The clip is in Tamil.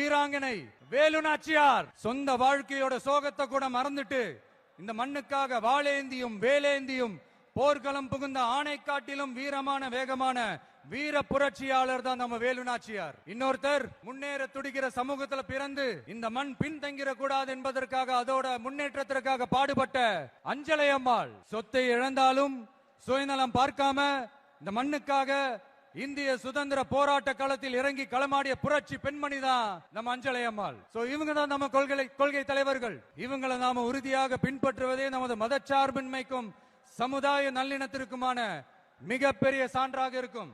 வீராங்கனை வேலு நாச்சியார் சொந்த வாழ்க்கையோட சோகத்தை கூட மறந்துட்டு இந்த மண்ணுக்காக வாளேந்தியும் வேலேந்தியும் போர்க்களம் புகுந்த ஆணை காட்டிலும் வீரமான வேகமான வீர புரட்சியாளர் தான் நம்ம வேலு நாச்சியார். இன்னொருத்தர் முன்னேற துடிக்கிற சமூகத்துல பிறந்து இந்த மண் பின்தங்கிட கூடாது என்பதற்காக அதோட முன்னேற்றத்திற்காக பாடுபட்ட அஞ்சலை அம்மாள். சொத்தை இழந்தாலும் சுயநலம் பார்க்காம இந்த மண்ணுக்காக இந்திய சுதந்திர போராட்ட களத்தில் இறங்கி களமாடிய புரட்சி பெண்மணி தான் நம்ம அஞ்சலை அம்மாள். இவங்க தான் நம்ம கொள்கை தலைவர்கள். இவங்களை நாம உறுதியாக பின்பற்றுவதே நமது மதச்சார்பின்மைக்கும் சமுதாய நல்லிணத்திற்குமான மிகப்பெரிய சான்றாக இருக்கும்.